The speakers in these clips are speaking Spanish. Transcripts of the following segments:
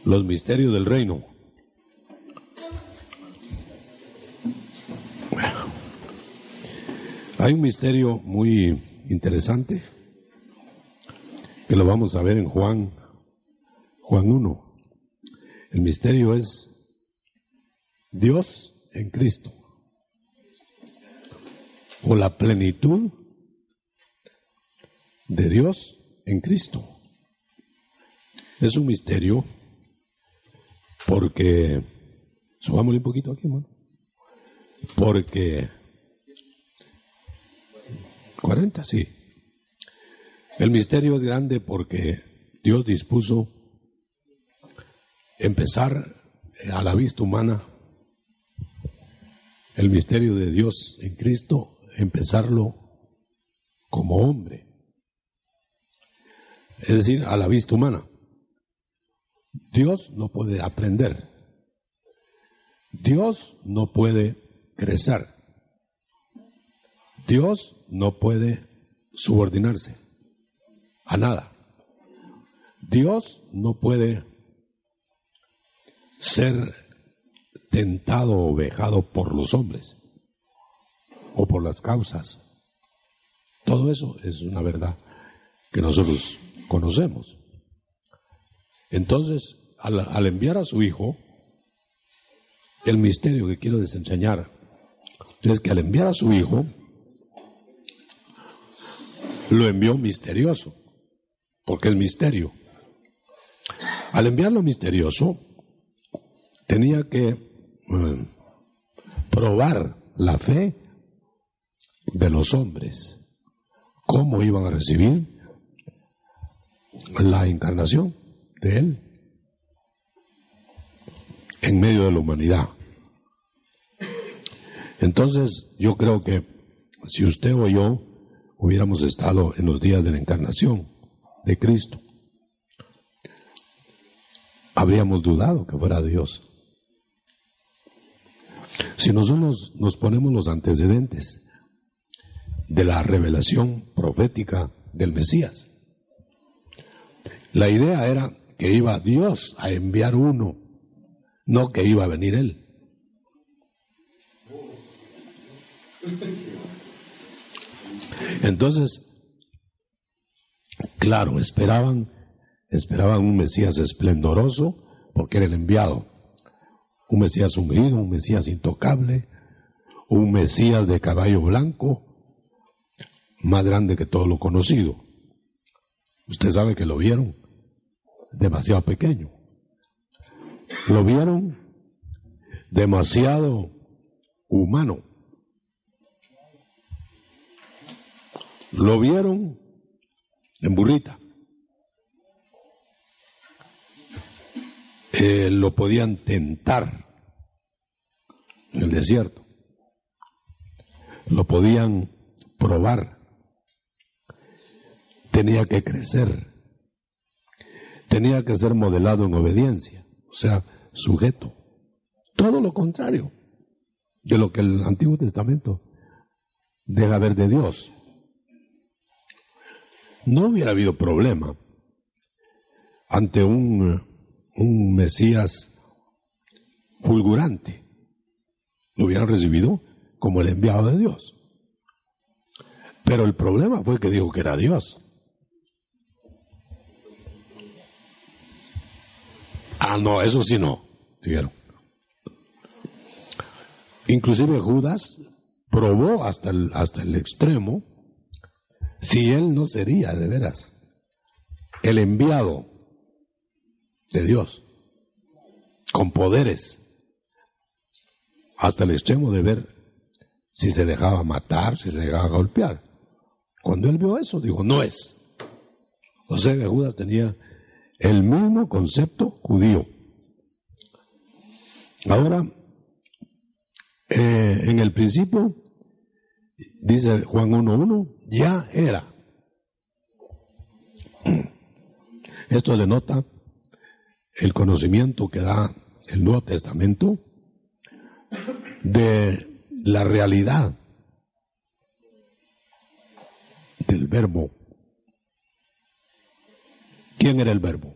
Los misterios del reino. Hay un misterio muy interesante que lo vamos a ver en Juan 1. El misterio es Dios en Cristo, o la plenitud de Dios en Cristo. Es un misterio porque, subámosle un poquito aquí, hermano, porque 40, sí. El misterio es grande porque Dios dispuso empezar a la vista humana el misterio de Dios en Cristo, empezarlo como hombre, es decir, a la vista humana. Dios no puede aprender, Dios no puede crecer, Dios no puede subordinarse a nada, Dios no puede ser tentado o vejado por los hombres o por las causas. Todo eso es una verdad que nosotros conocemos. Entonces, al enviar a su Hijo, el misterio que quiero desenseñar es que al enviar a su Hijo, lo envió misterioso, porque es misterio. Al enviarlo misterioso, tenía que probar la fe de los hombres. ¿Cómo iban a recibir la encarnación de Él en medio de la humanidad? Entonces, yo creo que si usted o yo hubiéramos estado en los días de la encarnación de Cristo, habríamos dudado que fuera Dios. Si nosotros nos ponemos los antecedentes de la revelación profética del Mesías, la idea era que iba Dios a enviar uno, no que iba a venir Él. Entonces, claro, esperaban un Mesías esplendoroso porque era el enviado, un Mesías ungido, un Mesías intocable, un Mesías de caballo blanco, más grande que todo lo conocido. Usted sabe que lo vieron demasiado pequeño, lo vieron demasiado humano, lo vieron en burrita, lo podían tentar en el desierto, lo podían probar, tenía que crecer, tenía que ser modelado en obediencia, o sea, sujeto, todo lo contrario de lo que el Antiguo Testamento deja ver de Dios. No hubiera habido problema ante un Mesías fulgurante, lo hubieran recibido como el enviado de Dios. Pero el problema fue que dijo que era Dios. Ah, no, eso sí no, dijeron. Inclusive Judas probó hasta el extremo si él no sería de veras el enviado de Dios, con poderes, hasta el extremo de ver si se dejaba matar, si se dejaba golpear. Cuando él vio eso, dijo, no es. O sea que Judas tenía el mismo concepto judío. Ahora, en el principio, dice Juan 1:1, ya era. Esto denota el conocimiento que da el Nuevo Testamento de la realidad del Verbo. ¿Quién era el Verbo?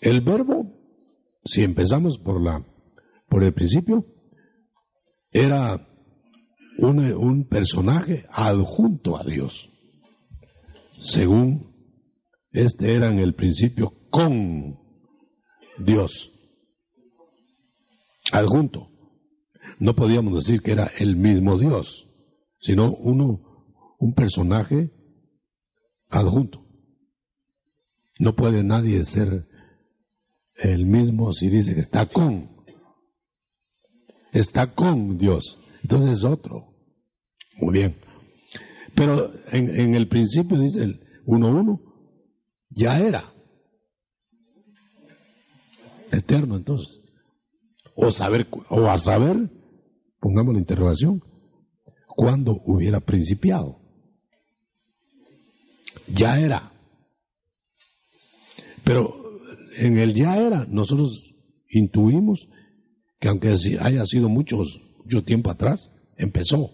El Verbo si empezamos por el principio, era un personaje adjunto a Dios. Según era en el principio con Dios. Adjunto. No podíamos decir que era el mismo Dios, sino un personaje adjunto. No puede nadie ser el mismo si dice que está con Dios. Entonces es otro. Muy bien. Pero en el principio dice el 1:1, ya era eterno entonces. O a saber, pongamos la interrogación, cuándo hubiera principiado. Ya era. Pero en el ya era, nosotros intuimos que aunque haya sido mucho tiempo atrás, empezó.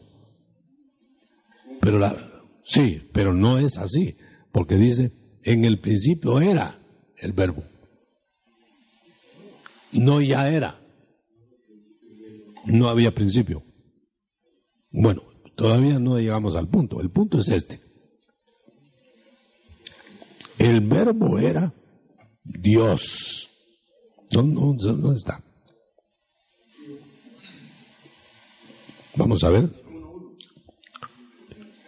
Pero no es así, porque dice, en el principio era el verbo. No ya era. No había principio. Bueno, todavía no llegamos al punto. El punto es este. El verbo era Dios. ¿Dónde está? Vamos a ver.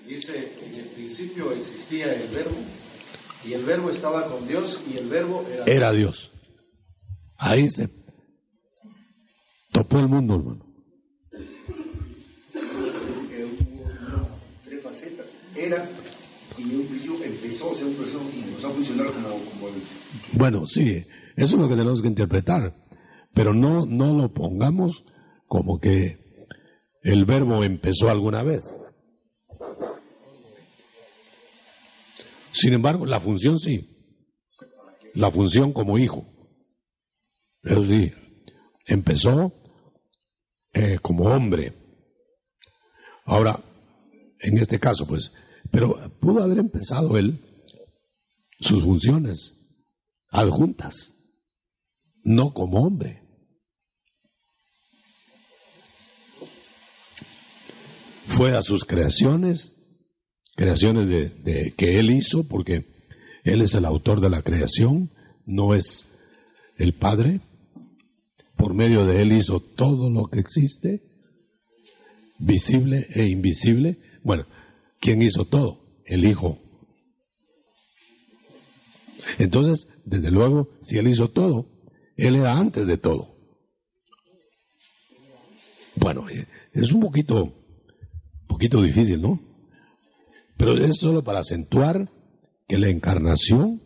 Dice, en el principio existía el verbo, y el verbo estaba con Dios, y el verbo era Dios. Ahí se topó el mundo, hermano. Tres facetas. Era, y en un principio empezó, y empezó a funcionar como el... Bueno, sí, eso es lo que tenemos que interpretar, pero no lo pongamos como que el verbo empezó alguna vez. Sin embargo, la función sí. La función como hijo. Eso sí, empezó como hombre. Ahora, en este caso, pues, pero pudo haber empezado él sus funciones adjuntas, no como hombre. Fue a sus creaciones de que él hizo, porque él es el autor de la creación, no es el Padre. Por medio de él hizo todo lo que existe, visible e invisible. Bueno, ¿quién hizo todo? El Hijo. Entonces, desde luego, si él hizo todo, él era antes de todo. Bueno, es un poquito difícil, ¿no? Pero es solo para acentuar que la encarnación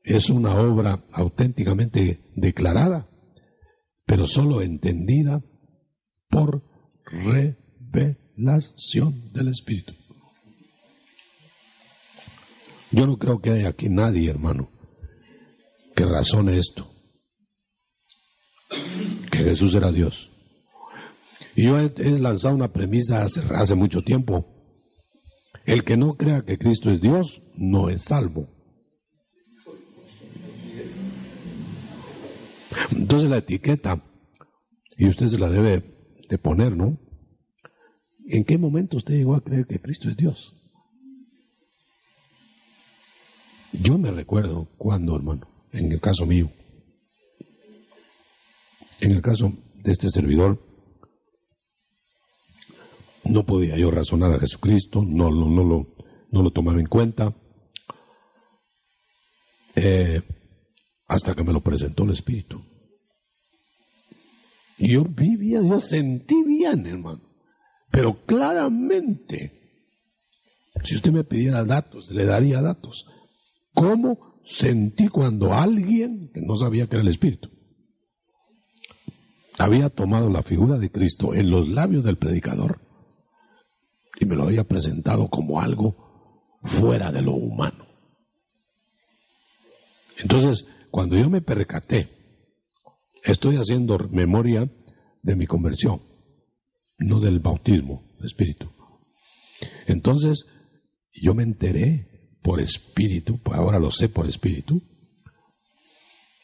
es una obra auténticamente declarada, pero solo entendida por revelación del Espíritu. Yo no creo que haya aquí nadie, hermano, que razone esto, que Jesús era Dios. Y yo he lanzado una premisa hace mucho tiempo. El que no crea que Cristo es Dios, no es salvo. Entonces la etiqueta, y usted se la debe de poner, ¿no? ¿En qué momento usted llegó a creer que Cristo es Dios? Yo me recuerdo cuando, hermano, en el caso mío, en el caso de este servidor, no podía yo razonar a Jesucristo, no lo tomaba en cuenta, hasta que me lo presentó el Espíritu. Y yo vivía, yo sentí bien, hermano, pero claramente, si usted me pidiera datos, le daría datos. ¿Cómo sentí cuando alguien, que no sabía que era el Espíritu, había tomado la figura de Cristo en los labios del predicador y me lo había presentado como algo fuera de lo humano? Entonces, cuando yo me percaté, estoy haciendo memoria de mi conversión, no del bautismo del Espíritu. Entonces, yo me enteré por Espíritu, ahora lo sé por Espíritu,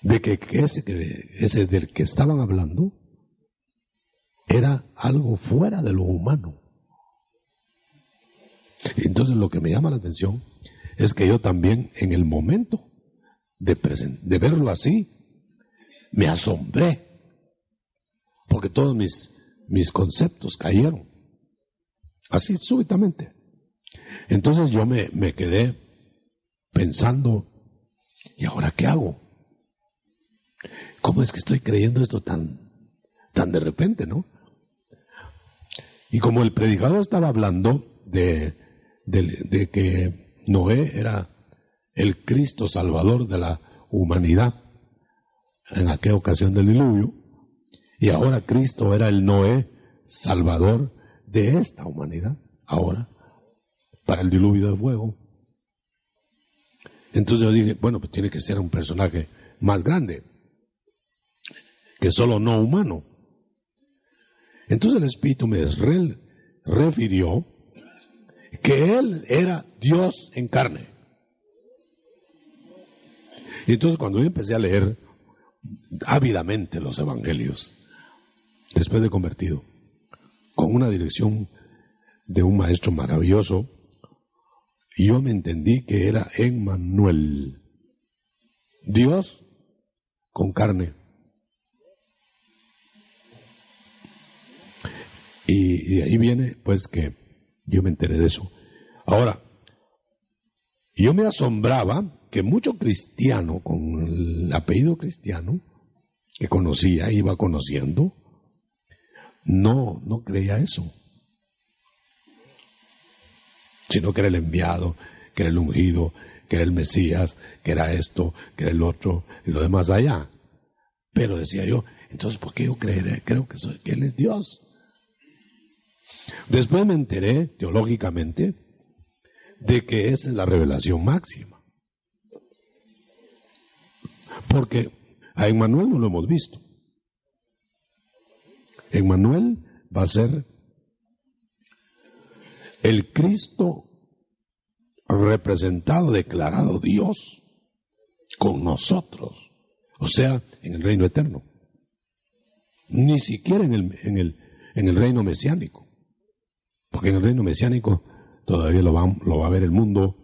de que ese del que estaban hablando era algo fuera de lo humano. Entonces lo que me llama la atención es que yo también en el momento de verlo así, me asombré, porque todos mis conceptos cayeron, así súbitamente. Entonces yo me quedé pensando, ¿y ahora qué hago? ¿Cómo es que estoy creyendo esto tan de repente, no? Y como el predicador estaba hablando de que Noé era el Cristo Salvador de la humanidad en aquella ocasión del diluvio, y ahora Cristo era el Noé Salvador de esta humanidad, ahora, para el diluvio de fuego. Entonces yo dije, bueno, pues tiene que ser un personaje más grande que solo no humano. Entonces el Espíritu me refirió que Él era Dios en carne. Y entonces cuando yo empecé a leer ávidamente los evangelios, después de convertido, con una dirección de un maestro maravilloso, yo me entendí que era Emmanuel, Dios con carne. Y de ahí viene pues que yo me enteré de eso. Ahora, yo me asombraba que mucho cristiano con el apellido cristiano que conocía, iba conociendo, no creía eso, sino que era el enviado, que era el ungido, que era el Mesías, que era esto, que era el otro y lo demás allá. Pero decía yo, entonces ¿por qué yo creo que Él es Dios? Después me enteré teológicamente de que esa es la revelación máxima, porque a Emmanuel no lo hemos visto. Emmanuel va a ser el Cristo representado, declarado Dios con nosotros, o sea, en el reino eterno, ni siquiera en el reino mesiánico, porque en el reino mesiánico todavía lo va a ver el mundo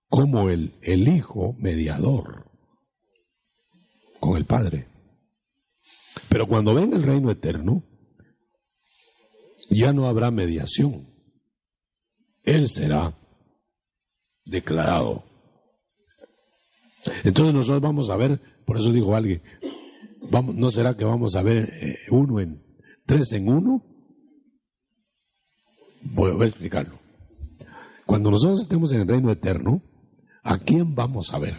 como el Hijo mediador con el Padre. Pero cuando venga el reino eterno, ya no habrá mediación. Él será declarado. Entonces nosotros vamos a ver, por eso dijo alguien, ¿no será que vamos a ver tres en uno? Voy a explicarlo. Cuando nosotros estemos en el reino eterno, ¿a quién vamos a ver?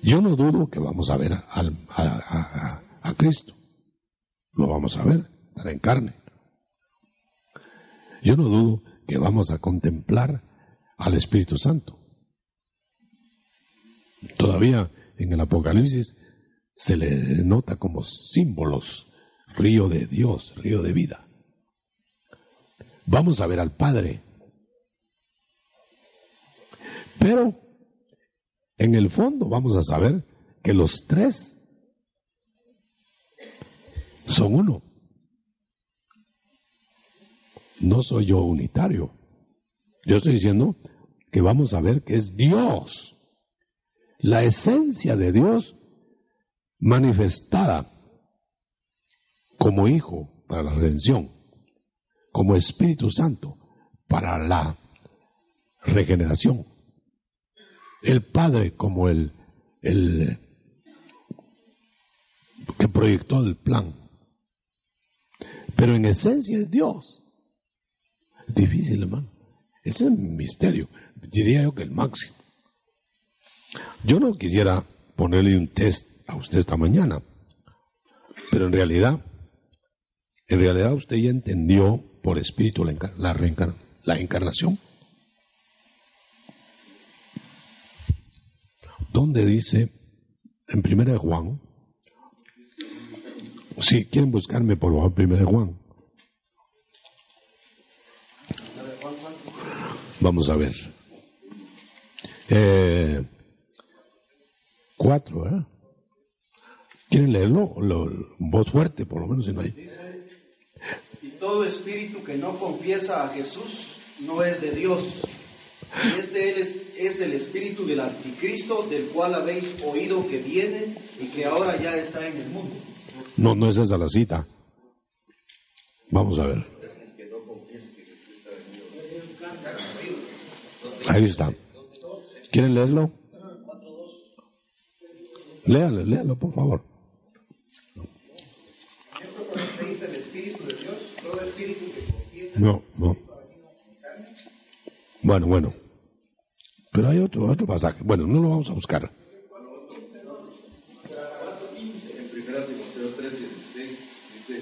Yo no dudo que vamos a ver a Cristo. Lo vamos a ver, estará en carne. Yo no dudo que vamos a contemplar al Espíritu Santo. Todavía en el Apocalipsis se le nota como símbolos, río de Dios, río de vida. Vamos a ver al Padre. Pero en el fondo vamos a saber que los tres son uno. No soy yo unitario. Yo estoy diciendo que vamos a ver que es Dios, la esencia de Dios manifestada como Hijo para la redención, como Espíritu Santo para la regeneración, el Padre como el que proyectó el plan, pero en esencia es Dios. Es difícil, hermano. Ese es un misterio, diría yo que el máximo. Yo no quisiera ponerle un test a usted esta mañana, pero en realidad usted ya entendió por espíritu la encarnación. ¿Dónde dice? En 1 Juan. Si quieren buscarme, por favor, 1 Juan. Vamos a ver. 4:1. 4, ¿eh? ¿Quieren leerlo? Voz fuerte, por lo menos, si no hay. Dice, y todo espíritu que no confiesa a Jesús no es de Dios. Y es el espíritu del anticristo, del cual habéis oído que viene y que ahora ya está en el mundo. No, no es esa la cita. Vamos a ver. Ahí está. ¿Quieren leerlo? Léalo, por favor. No. Bueno. Pero hay otro pasaje. Bueno, no lo vamos a buscar. En 1 Timoteo 3:16 dice,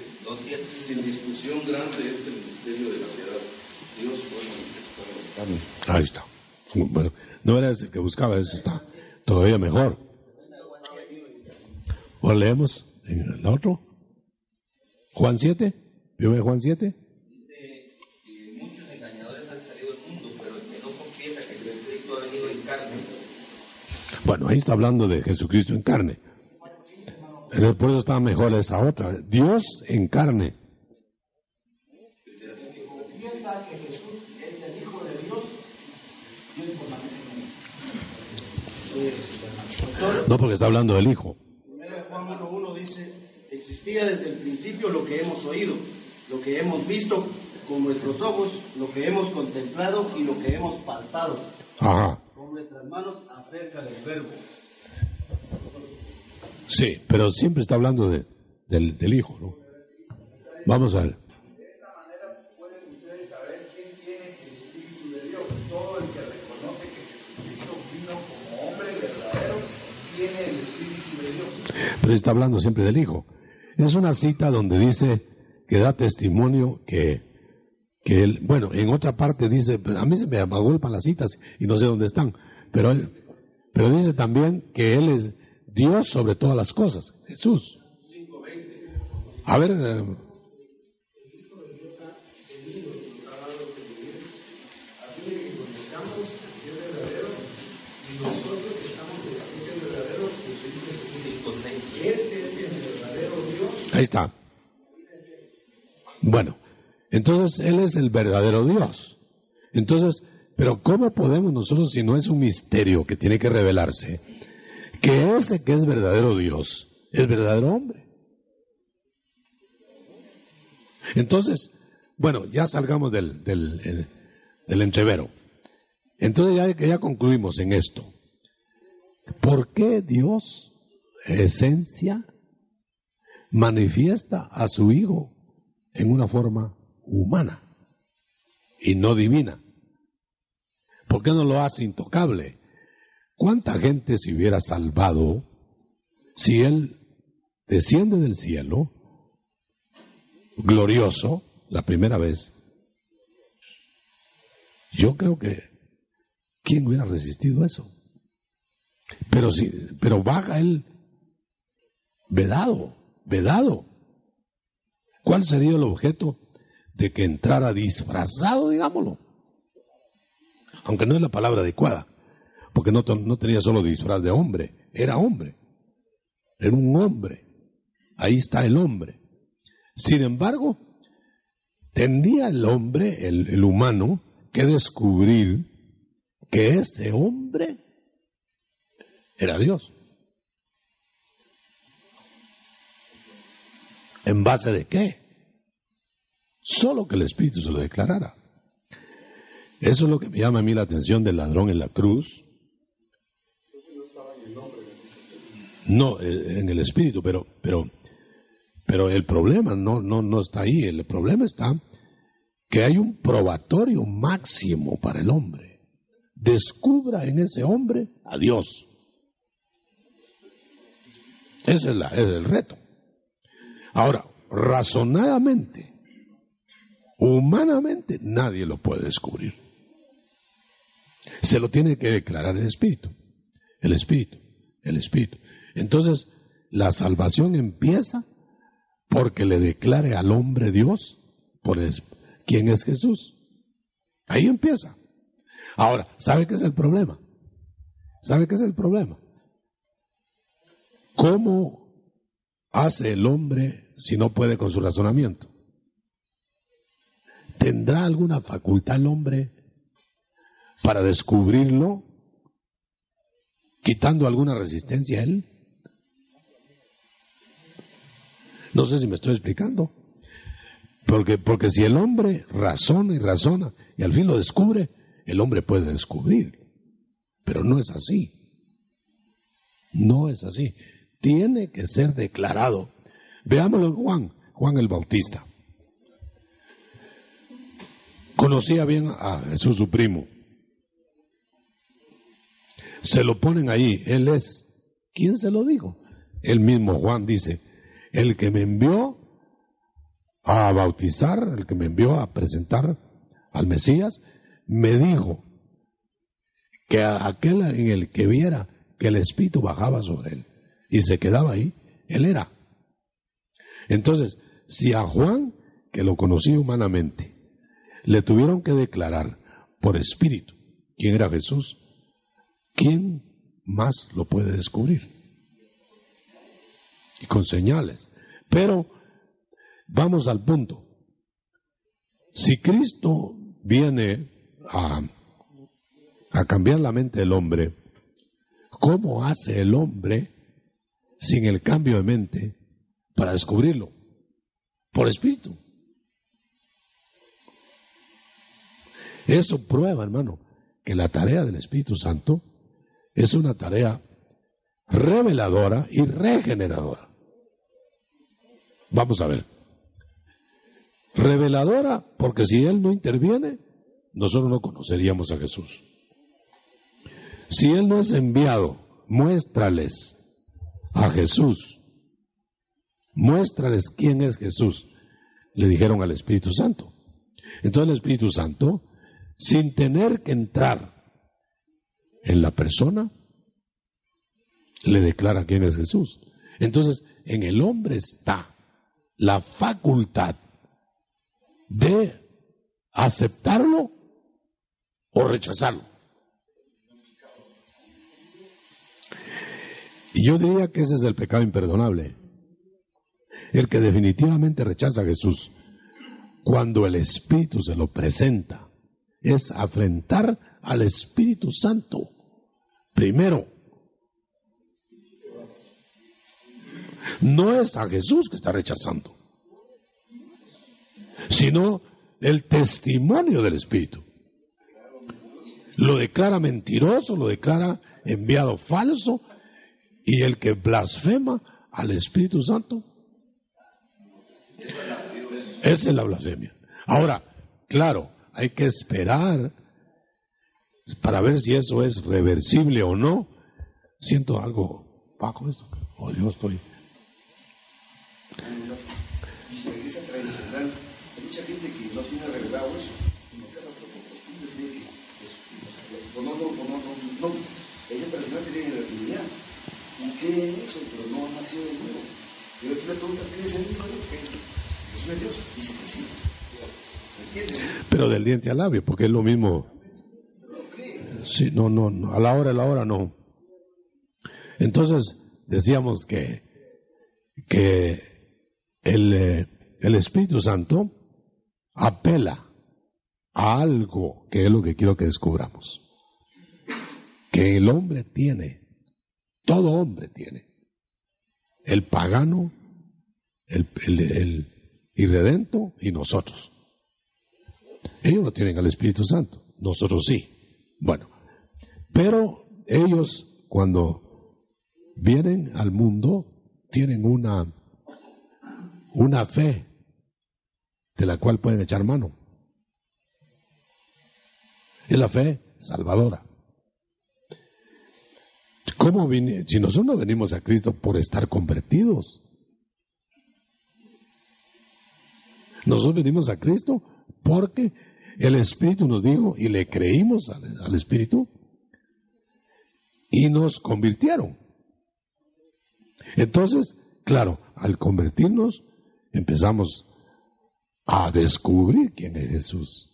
sin discusión grande es el misterio de la piedad. Dios fue manifestado. Ahí está. Bueno, no era ese que buscaba, ese está todavía mejor. ¿O leemos en el otro? Juan 7. ¿Vio Juan 7? Dice que muchos engañadores han salido del mundo, pero el que no confiesa que Jesucristo ha venido en carne. Bueno, ahí está hablando de Jesucristo en carne. Por eso está mejor esa otra. Dios en carne. Confiesa que Jesús es el Hijo de Dios, Dios permanece en él. No, porque está hablando del Hijo. 1 Juan 1:1 dice, existía desde el principio lo que hemos oído, lo que hemos visto con nuestros ojos, lo que hemos contemplado y lo que hemos palpado Ajá. con nuestras manos acerca del Verbo. Sí, pero siempre está hablando del Hijo, ¿no? Vamos a ver. De esta manera pueden ustedes saber quién tiene el Espíritu de Dios. Todo el que reconoce que Jesucristo vino como hombre verdadero tiene el Espíritu de Dios. Pero está hablando siempre del Hijo. Es una cita donde dice que da testimonio que él, bueno, en otra parte dice, a mí se me agolpan las citas y no sé dónde están, pero dice también que Él es Dios sobre todas las cosas, Jesús. A ver, ahí está. Bueno, entonces Él es el verdadero Dios. Entonces, pero ¿cómo podemos nosotros, si no es un misterio que tiene que revelarse, que ese que es verdadero Dios es verdadero hombre? Entonces, bueno, ya salgamos del entrevero. Entonces ya concluimos en esto. ¿Por qué Dios, esencia, manifiesta a su Hijo en una forma humana y no divina? ¿Por qué no lo hace intocable? ¿Cuánta gente se hubiera salvado si Él desciende del cielo, glorioso, la primera vez? Yo creo que ¿quién hubiera resistido eso? Pero baja Él vedado. ¿Cuál sería el objeto de que entrara disfrazado, digámoslo? Aunque no es la palabra adecuada, porque no tenía solo disfraz de hombre, era hombre, era un hombre, ahí está el hombre. Sin embargo, tendría el hombre, el humano, que descubrir que ese hombre era Dios. ¿En base de qué? Solo que el Espíritu se lo declarara. Eso es lo que me llama a mí la atención del ladrón en la cruz. Entonces no estaba en el nombre de la situación. No, en el Espíritu, pero el problema no está ahí. El problema está que hay un probatorio máximo para el hombre. Descubra en ese hombre a Dios. Ese es el reto. Ahora, razonadamente, humanamente, nadie lo puede descubrir. Se lo tiene que declarar el Espíritu. El Espíritu. Entonces, la salvación empieza porque le declare al hombre Dios quién es Jesús. Ahí empieza. Ahora, ¿sabe qué es el problema? ¿Cómo hace el hombre si no puede con su razonamiento? ¿Tendrá alguna facultad el hombre para descubrirlo, quitando alguna resistencia a él? No sé si me estoy explicando. Porque si el hombre razona y razona y al fin lo descubre, el hombre puede descubrir. Pero no es así. No es así. Tiene que ser declarado. Veámoslo en Juan el Bautista. Conocía bien a Jesús, su primo. Se lo ponen ahí. Él es. ¿Quién se lo dijo? El mismo Juan dice, el que me envió a bautizar, el que me envió a presentar al Mesías, me dijo que aquel en el que viera que el Espíritu bajaba sobre él y se quedaba ahí, él era. Entonces, si a Juan, que lo conocí humanamente, le tuvieron que declarar por Espíritu quién era Jesús, ¿quién más lo puede descubrir? Y con señales. Pero vamos al punto. Si Cristo viene a cambiar la mente del hombre, ¿cómo hace el hombre sin el cambio de mente para descubrirlo? Por Espíritu. Eso prueba, hermano, que la tarea del Espíritu Santo es una tarea reveladora y regeneradora. Vamos a ver. Reveladora, porque si Él no interviene, nosotros no conoceríamos a Jesús. Si Él no es enviado, muéstrales a Jesús. Muéstrales quién es Jesús, le dijeron al Espíritu Santo. Entonces el Espíritu Santo, sin tener que entrar en la persona, le declara quién es Jesús. Entonces, en el hombre está la facultad de aceptarlo o rechazarlo. Y yo diría que ese es el pecado imperdonable. El que definitivamente rechaza a Jesús cuando el Espíritu se lo presenta es afrentar al Espíritu Santo. Primero, no es a Jesús que está rechazando, sino el testimonio del Espíritu. Lo declara mentiroso, lo declara enviado falso, y el que blasfema al Espíritu Santo, esa es la blasfemia. Ahora, claro, hay que esperar para ver si eso es reversible o no. Siento algo bajo eso. Oh, Dios, estoy. Y la iglesia tradicional, hay mucha gente que no tiene revelado eso, y no casa por costumbre de que no, la iglesia tradicional tiene relatividad, y cree en eso, pero no ha nacido de nuevo. Y tú le preguntas, ¿qué es el hijo de Jesús es Dios? Dice que sí. ¿Me entiendes? Pero del diente al labio, porque es lo mismo. Sí, no, a la hora no. Entonces, decíamos que el Espíritu Santo apela a algo que es lo que quiero que descubramos. Que el hombre tiene, todo hombre tiene. El pagano, el irredento y nosotros. Ellos no tienen al Espíritu Santo, nosotros sí. Bueno, pero ellos cuando vienen al mundo tienen una fe de la cual pueden echar mano. Es la fe salvadora. Si nosotros no venimos a Cristo por estar convertidos, nosotros venimos a Cristo porque el Espíritu nos dijo y le creímos al Espíritu y nos convirtieron. Entonces, claro, al convertirnos empezamos a descubrir quién es Jesús.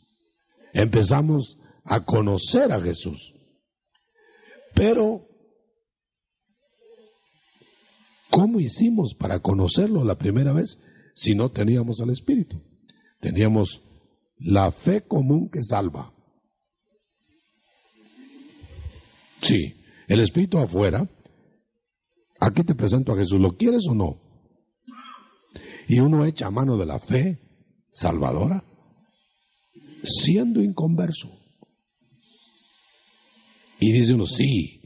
Empezamos a conocer a Jesús. Pero ¿cómo hicimos para conocerlo la primera vez si no teníamos al Espíritu? Teníamos la fe común que salva. Sí, el Espíritu afuera. Aquí te presento a Jesús, ¿lo quieres o no? Y uno echa mano de la fe salvadora, siendo inconverso. Y dice uno, sí,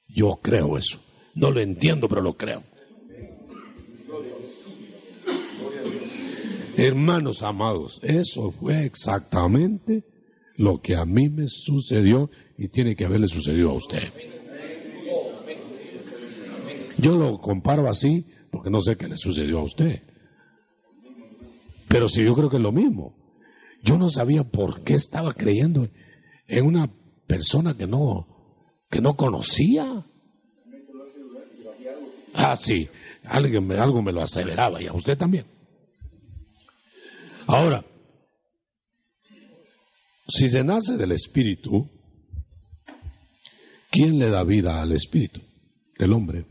yo creo eso. No lo entiendo, pero lo creo. Hermanos amados, eso fue exactamente lo que a mí me sucedió y tiene que haberle sucedido a usted. Yo lo comparo así porque no sé qué le sucedió a usted. Pero sí, yo creo que es lo mismo. Yo no sabía por qué estaba creyendo en una persona que no conocía. Ah, sí, algo me lo aseveraba y a usted también. Ahora, si se nace del Espíritu, ¿quién le da vida al Espíritu? El hombre.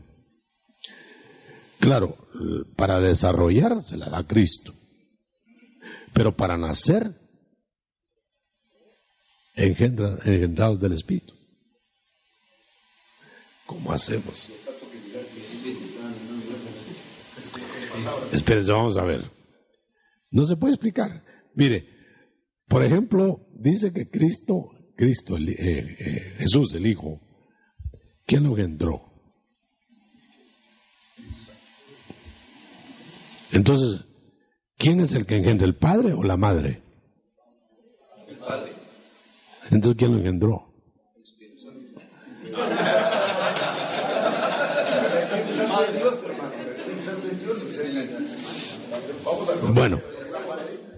Claro, para desarrollar se la da Cristo, pero para nacer, engendrados del Espíritu. ¿Cómo hacemos? Espérense, vamos a ver. No se puede explicar. Mire, por ejemplo, dice que Cristo, Jesús, el Hijo, ¿quién lo engendró? Entonces, ¿quién es el que engendra, el padre o la madre? El Padre. Entonces, ¿quién lo engendró? Bueno.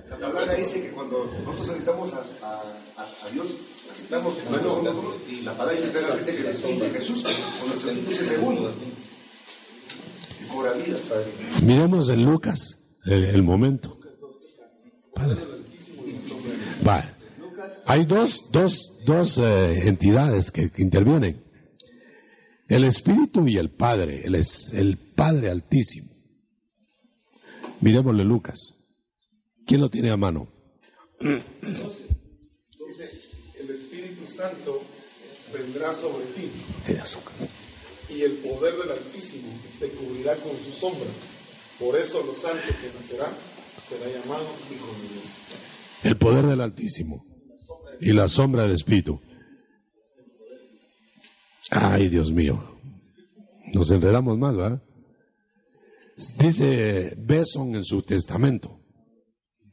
La palabra dice que cuando nosotros aceptamos a Dios, aceptamos que no es nosotros, la palabra dice claramente que el Espíritu de Jesús, con nuestro Espíritu se une y cobra vida. Miremos en Lucas el momento. Padre. Va. Hay dos entidades que intervienen. El Espíritu y el Padre. Él es el Padre Altísimo. Miremosle Lucas. ¿Quién lo tiene a mano? Dice, el Espíritu Santo vendrá sobre ti y el poder del Altísimo te cubrirá con su sombra. Por eso los santos que nacerán será llamado Hijo de Dios. El poder del Altísimo y la sombra del Espíritu. Ay, Dios mío. Nos enredamos más, ¿verdad? Dice Besson en su testamento,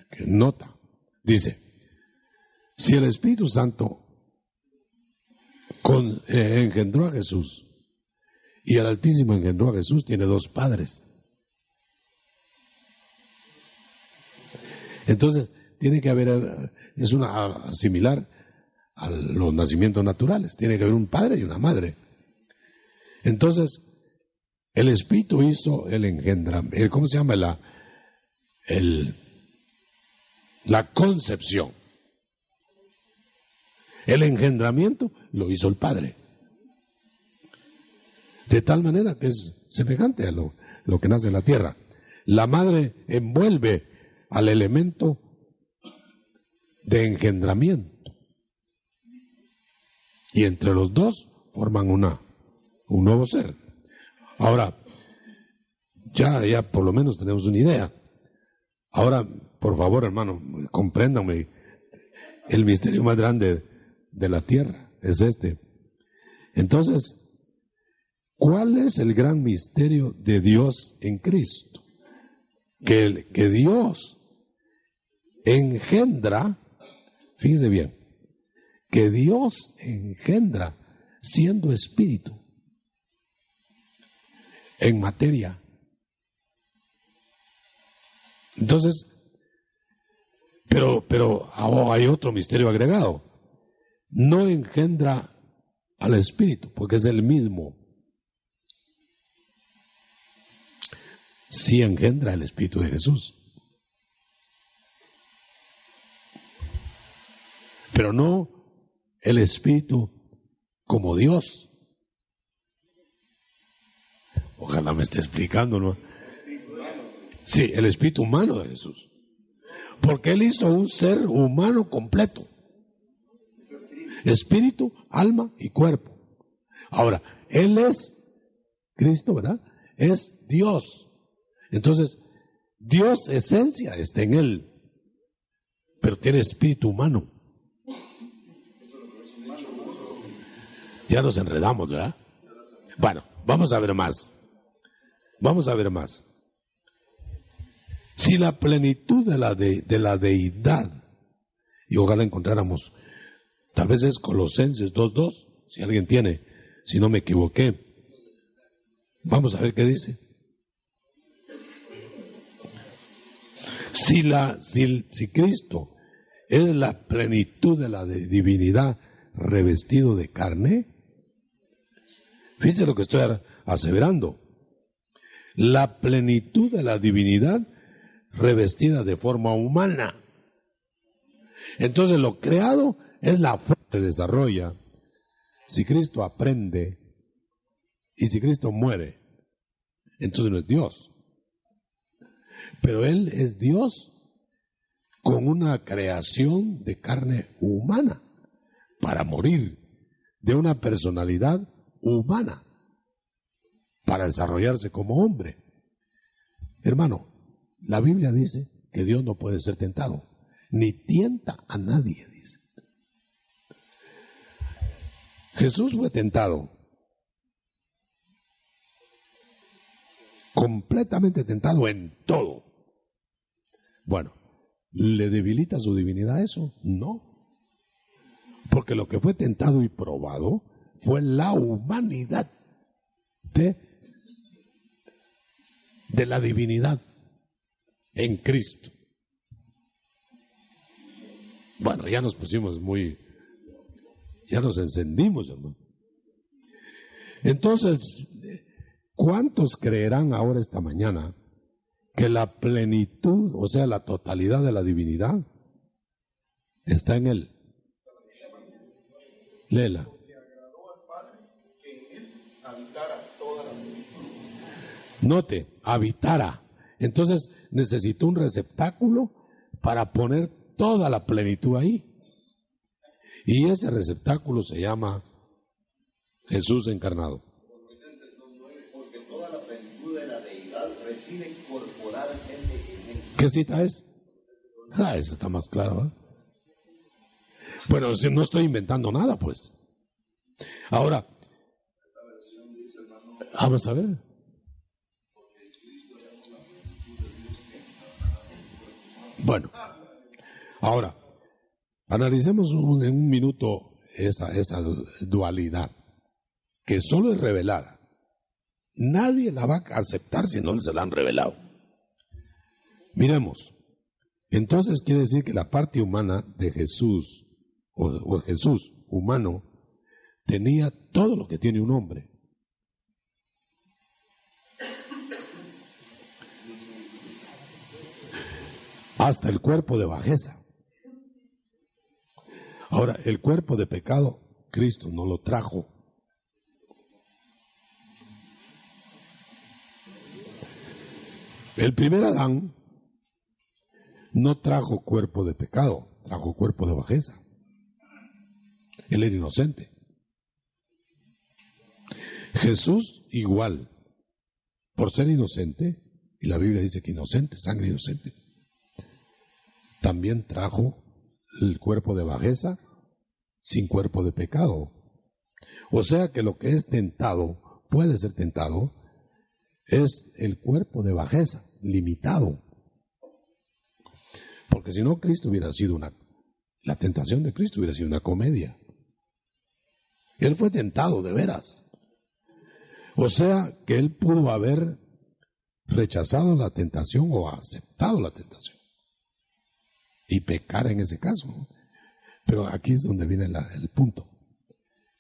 que nota, dice, si el Espíritu Santo engendró a Jesús y el Altísimo engendró a Jesús, tiene dos padres. Entonces, tiene que haber, es similar a los nacimientos naturales, tiene que haber un padre y una madre. Entonces, el Espíritu hizo el engendramiento, ¿cómo se llama? La concepción. El engendramiento lo hizo el Padre. De tal manera que es semejante a lo que nace en la tierra. La madre envuelve al elemento de engendramiento. Y entre los dos forman un nuevo ser. Ahora, ya por lo menos tenemos una idea. Ahora, por favor, hermano, compréndanme. El misterio más grande de la tierra es este. Entonces, ¿cuál es el gran misterio de Dios en Cristo? Que Dios engendra, fíjese bien, que Dios engendra siendo espíritu en materia. Entonces, pero hay otro misterio agregado. No engendra al Espíritu, porque es el mismo. Sí engendra el Espíritu de Jesús. Pero no el Espíritu como Dios. Ojalá me esté explicando, ¿no? Sí, el espíritu humano de Jesús. Porque Él hizo un ser humano completo. Espíritu, alma y cuerpo. Ahora, Él es Cristo, ¿verdad? Es Dios. Entonces, Dios, esencia, está en Él. Pero tiene espíritu humano. Ya nos enredamos, ¿verdad? Bueno, vamos a ver más. Vamos a ver más. Si la plenitud de la deidad, y ojalá encontráramos, tal vez es Colosenses 2:2, si alguien tiene, si no me equivoqué. Vamos a ver qué dice. Si Cristo es la plenitud de la divinidad revestido de carne, fíjense lo que estoy aseverando. La plenitud de la divinidad revestida de forma humana. Entonces lo creado es la forma que se desarrolla. Si Cristo aprende y si Cristo muere, entonces no es Dios. Pero Él es Dios con una creación de carne humana para morir, de una personalidad humana para desarrollarse como hombre. Hermano, la Biblia dice que Dios no puede ser tentado, ni tienta a nadie, dice. Jesús fue tentado, completamente tentado en todo. Bueno, ¿le debilita su divinidad eso? No. Porque lo que fue tentado y probado fue la humanidad de la divinidad en Cristo. Bueno, ya nos pusimos ya nos encendimos, hermano. Entonces, ¿cuántos creerán ahora esta mañana que la plenitud, o sea, la totalidad de la divinidad está en Él? Léela. Note, habitara. Entonces necesitó un receptáculo para poner toda la plenitud ahí. Y ese receptáculo se llama Jesús encarnado. Porque toda la plenitud de la deidad reside corporalmente en Él. ¿Qué cita es? Eso está más claro, ¿eh? Bueno, no estoy inventando nada, pues. Ahora, vamos a ver. Bueno, ahora, analicemos en un minuto esa dualidad, que solo es revelada. Nadie la va a aceptar si no se la han revelado. Miremos, entonces quiere decir que la parte humana de Jesús, o Jesús humano, tenía todo lo que tiene un hombre. Hasta el cuerpo de bajeza. Ahora, el cuerpo de pecado, Cristo no lo trajo. El primer Adán no trajo cuerpo de pecado, trajo cuerpo de bajeza. Él era inocente. Jesús igual, por ser inocente, y la Biblia dice que inocente, sangre inocente, también trajo el cuerpo de bajeza sin cuerpo de pecado. O sea que lo que es tentado, puede ser tentado, es el cuerpo de bajeza, limitado. Porque si no, Cristo hubiera sido la tentación de Cristo hubiera sido una comedia. Él fue tentado de veras. O sea que él pudo haber rechazado la tentación o aceptado la tentación y pecar en ese caso. Pero aquí es donde viene el punto.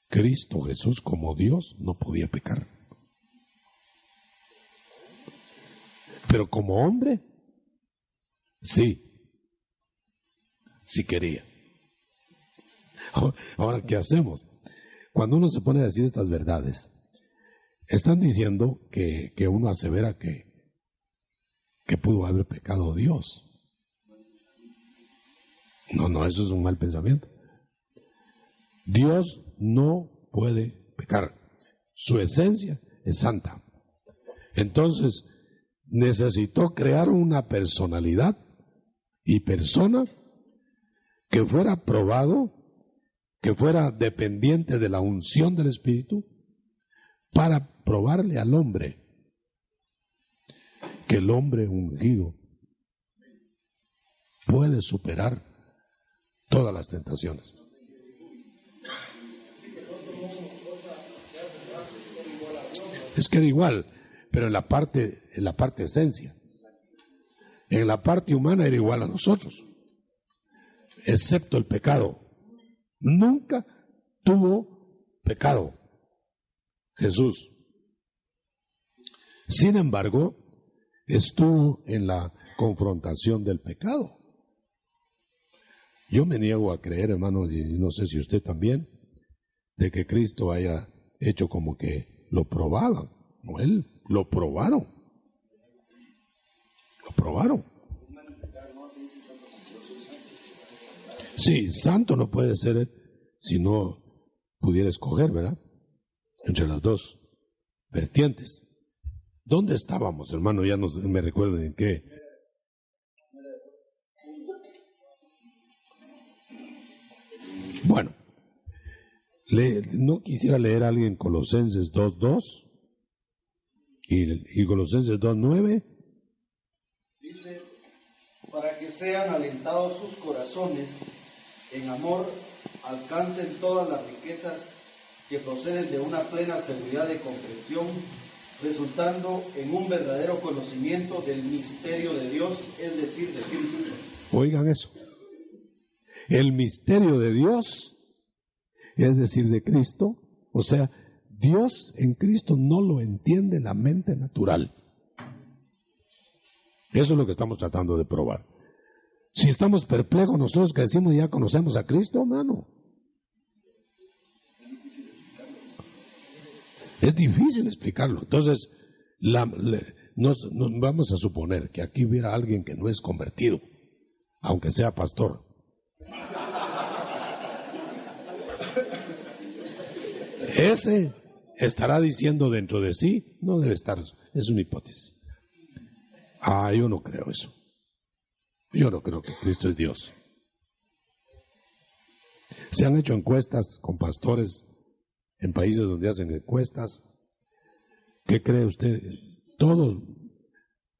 Cristo Jesús como Dios no podía pecar. Pero como hombre, sí quería. Ahora, ¿qué hacemos? Cuando uno se pone a decir estas verdades, Están diciendo que uno asevera que pudo haber pecado Dios. No, eso es un mal pensamiento. Dios no puede pecar. Su esencia es santa. Entonces, necesitó crear una personalidad y persona que fuera probado, que fuera dependiente de la unción del Espíritu, para probarle al hombre que el hombre ungido puede superar todas las tentaciones. Es que era igual, pero en la parte esencia. En la parte humana era igual a nosotros, excepto el pecado. Nunca tuvo pecado Jesús. Sin embargo, estuvo en la confrontación del pecado. Yo me niego a creer, hermano, y no sé si usted también, de que Cristo haya hecho como que lo probaban. No, él lo probaron. Lo probaron. Sí, santo no puede ser si no pudiera escoger, ¿verdad? Entre las dos vertientes. ¿Dónde estábamos, hermano? Ya no me recuerdo en qué. Bueno, no quisiera leer a alguien Colosenses 2:2 y Colosenses 2:9. Dice, para que sean alentados sus corazones en amor, alcancen todas las riquezas que proceden de una plena seguridad de comprensión, resultando en un verdadero conocimiento del misterio de Dios, es decir, de Cristo. Oigan eso. El misterio de Dios, es decir, de Cristo, o sea, Dios en Cristo no lo entiende la mente natural. Eso es lo que estamos tratando de probar. Si estamos perplejos nosotros que decimos ya conocemos a Cristo, hermano, es difícil explicarlo. Entonces, vamos a suponer que aquí hubiera alguien que no es convertido, aunque sea pastor. Ese estará diciendo dentro de sí, no debe estar, es una hipótesis. Yo no creo eso. Yo no creo que Cristo es Dios. Se han hecho encuestas con pastores en países donde hacen encuestas. ¿Qué cree usted? Todos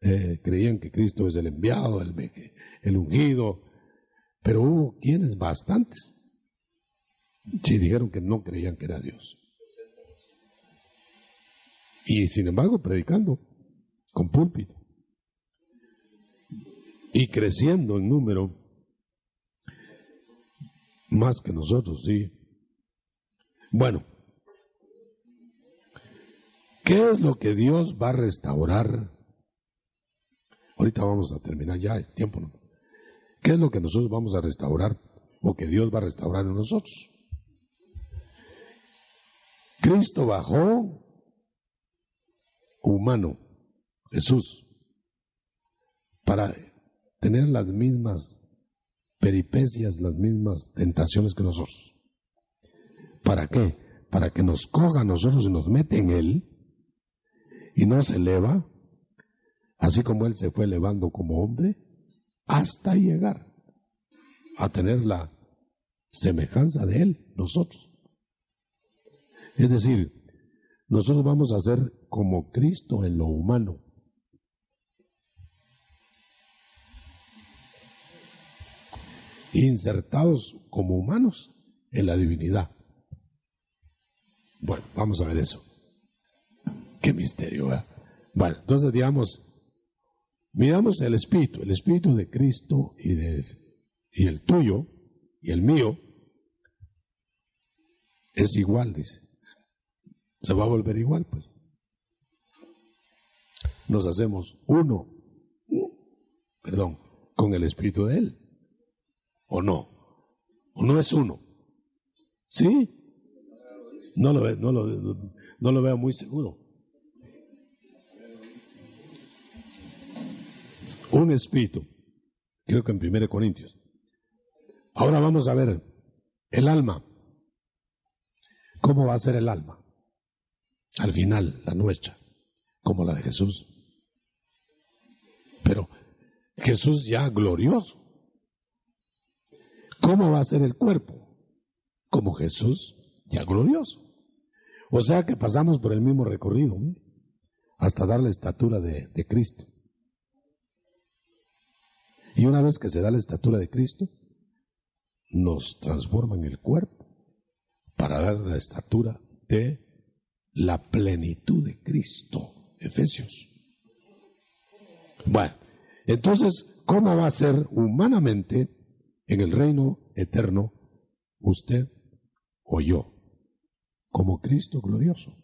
creían que Cristo es el enviado, el ungido, pero hubo quienes, bastantes, sí dijeron que no creían que era Dios. Y sin embargo, predicando con púlpito y creciendo en número más que nosotros, sí. Bueno, ¿qué es lo que Dios va a restaurar? Ahorita vamos a terminar ya, el tiempo no. ¿Qué es lo que nosotros vamos a restaurar o que Dios va a restaurar en nosotros? Cristo bajó humano, Jesús, para tener las mismas peripecias, las mismas tentaciones que nosotros. ¿Para qué? Para que nos coja a nosotros y nos mete en Él y nos eleva, así como Él se fue elevando como hombre, hasta llegar a tener la semejanza de Él, nosotros. Es decir, nosotros vamos a ser como Cristo en lo humano. Insertados como humanos en la divinidad. Bueno, vamos a ver eso. Qué misterio, ¿verdad? Bueno, entonces miramos el espíritu de Cristo y el tuyo y el mío es igual, dice. Se va a volver igual, pues. Nos hacemos uno, con el espíritu de Él. ¿O no? ¿O no es uno? ¿Sí? No lo veo muy seguro. un espíritu. Creo que en 1 Corintios. Ahora vamos a ver el alma. ¿Cómo va a ser el alma? Al final, la nuestra, como la de Jesús. Pero Jesús ya glorioso. ¿Cómo va a ser el cuerpo? Como Jesús ya glorioso. O sea que pasamos por el mismo recorrido, ¿eh? Hasta dar la estatura de Cristo. Y una vez que se da la estatura de Cristo, nos transforma en el cuerpo para dar la estatura de la plenitud de Cristo. Efesios. Bueno, entonces, ¿cómo va a ser humanamente en el reino eterno usted o yo? Como Cristo glorioso.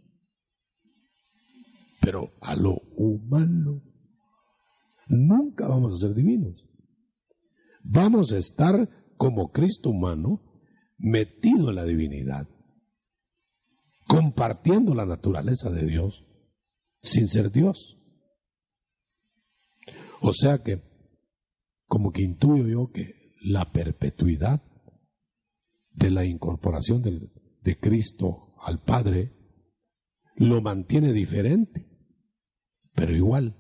Pero a lo humano nunca vamos a ser divinos. Vamos a estar como Cristo humano, metido en la divinidad, compartiendo la naturaleza de Dios, sin ser Dios. O sea que, como que intuyo yo que la perpetuidad de la incorporación de Cristo al Padre lo mantiene diferente, pero igual.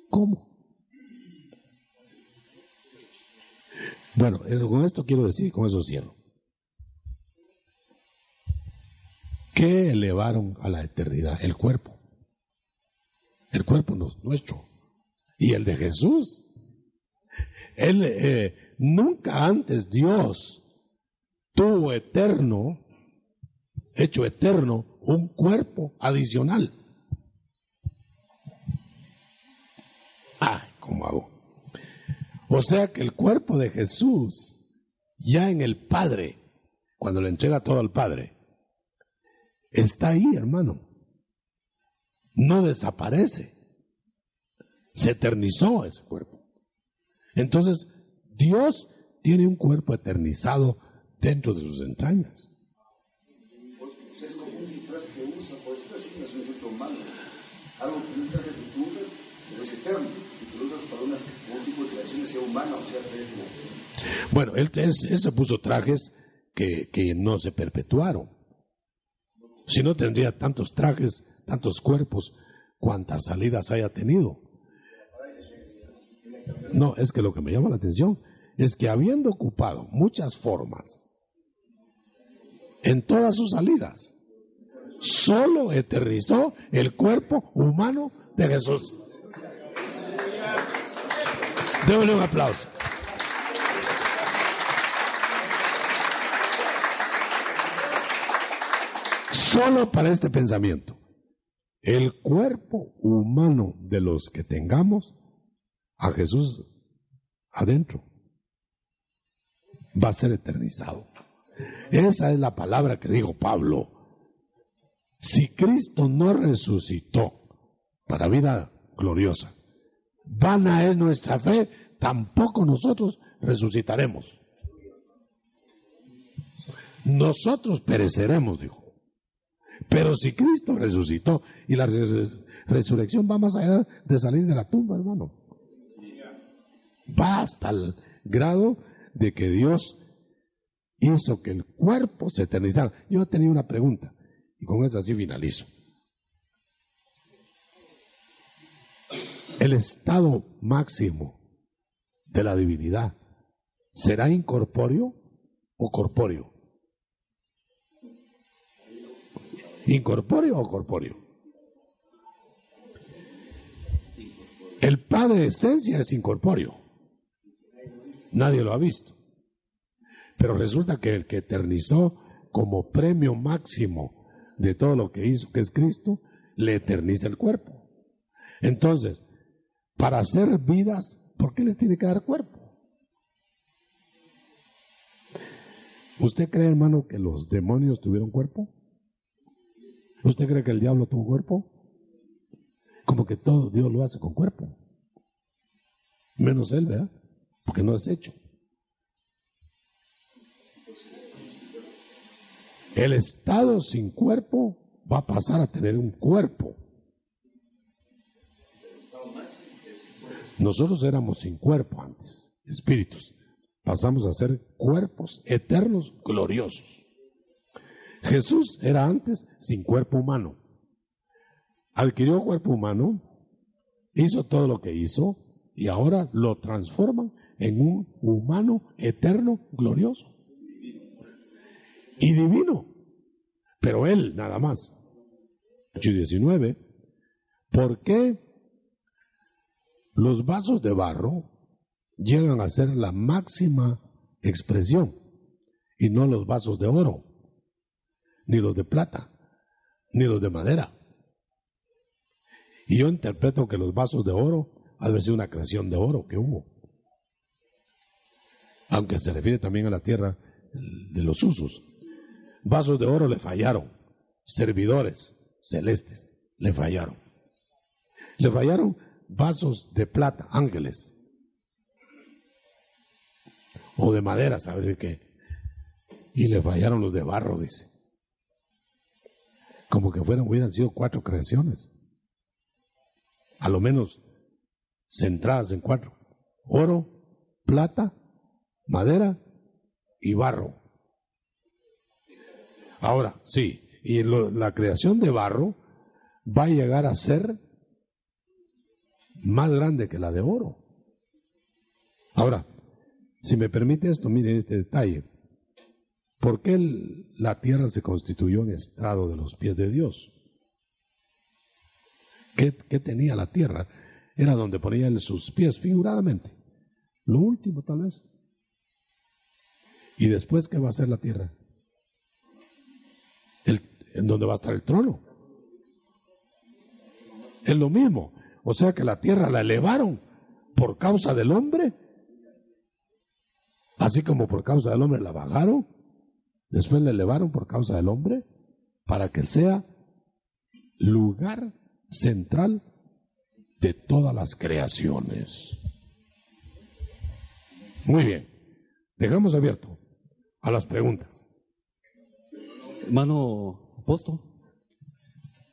¿Cómo? Bueno, con esto quiero decir, con eso cierro. ¿Qué elevaron a la eternidad? El cuerpo. El cuerpo nuestro. Y el de Jesús. Él, nunca antes Dios tuvo hecho eterno, un cuerpo adicional. Ay, ¿cómo hago? O sea que el cuerpo de Jesús, ya en el Padre, cuando le entrega todo al Padre, está ahí, hermano. No desaparece. Se eternizó ese cuerpo. Entonces, Dios tiene un cuerpo eternizado dentro de sus entrañas. Pues es como un disfraz que usa, por decirlo así, no es un ejemplo malo. Algo que un traje que tú usas, pero es eterno. Y tú lo usas para un tipo de creación que sea humana, o sea, es bueno, él se puso trajes que no se perpetuaron. Si no, tendría tantos trajes, tantos cuerpos, cuantas salidas haya tenido. No, es que lo que me llama la atención es que habiendo ocupado muchas formas en todas sus salidas, solo eternizó el cuerpo humano de Jesús. Démosle un aplauso. Solo para este pensamiento, el cuerpo humano de los que tengamos a Jesús adentro va a ser eternizado. Esa es la palabra que dijo Pablo. Si Cristo no resucitó para vida gloriosa, vana es nuestra fe, tampoco nosotros resucitaremos. Nosotros pereceremos, dijo. Pero si Cristo resucitó, y la resurrección va más allá de salir de la tumba, hermano. Va hasta el grado de que Dios hizo que el cuerpo se eternizara. Yo tenía una pregunta, y con eso así finalizo. El estado máximo de la divinidad, ¿será incorpóreo o corpóreo? ¿Incorpóreo o corpóreo? El Padre de esencia es incorpóreo. Nadie lo ha visto. Pero resulta que el que eternizó como premio máximo de todo lo que hizo, que es Cristo, le eterniza el cuerpo. Entonces, para hacer vidas, ¿por qué les tiene que dar cuerpo? ¿Usted cree, hermano, que los demonios tuvieron cuerpo? ¿Usted cree que el diablo tuvo cuerpo? Como que todo Dios lo hace con cuerpo. Menos él, ¿verdad? Porque no es hecho. El estado sin cuerpo va a pasar a tener un cuerpo. Nosotros éramos sin cuerpo antes, espíritus. Pasamos a ser cuerpos eternos, gloriosos. Jesús era antes sin cuerpo humano. Adquirió cuerpo humano, hizo todo lo que hizo y ahora lo transforman en un humano eterno, glorioso y divino. Pero él nada más. 19. ¿Por qué los vasos de barro llegan a ser la máxima expresión y no los vasos de oro, ni los de plata, ni los de madera? Y yo interpreto que los vasos de oro ha de haber sido una creación de oro que hubo, aunque se refiere también a la tierra de los usos. Vasos de oro le fallaron, servidores celestes le fallaron. Le fallaron vasos de plata, ángeles, o de madera, ¿sabe qué? Y le fallaron los de barro, dice. Como que hubieran sido 4 creaciones, a lo menos centradas en 4: oro, plata, madera y barro. Ahora, sí, y la creación de barro va a llegar a ser más grande que la de oro. Ahora, si me permite esto, miren este detalle. ¿Por qué la tierra se constituyó en estrado de los pies de Dios? ¿Qué tenía la tierra? Era donde ponía él sus pies, figuradamente. Lo último, tal vez. ¿Y después qué va a hacer la tierra? ¿En dónde va a estar el trono? Es lo mismo. O sea que la tierra la elevaron por causa del hombre, así como por causa del hombre la bajaron, después la elevaron por causa del hombre, para que sea lugar central de todas las creaciones. Muy bien, dejamos abierto a las preguntas. Hermano apóstol,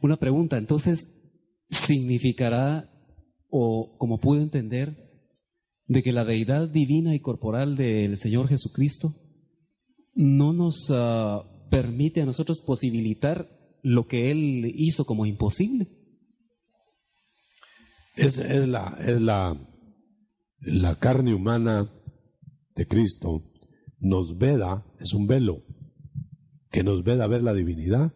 una pregunta. Entonces, ¿significará, o como pude entender, de que la deidad divina y corporal del Señor Jesucristo no nos permite a nosotros posibilitar lo que Él hizo como imposible? Es la carne humana de Cristo nos veda, es un velo que nos veda ver la divinidad,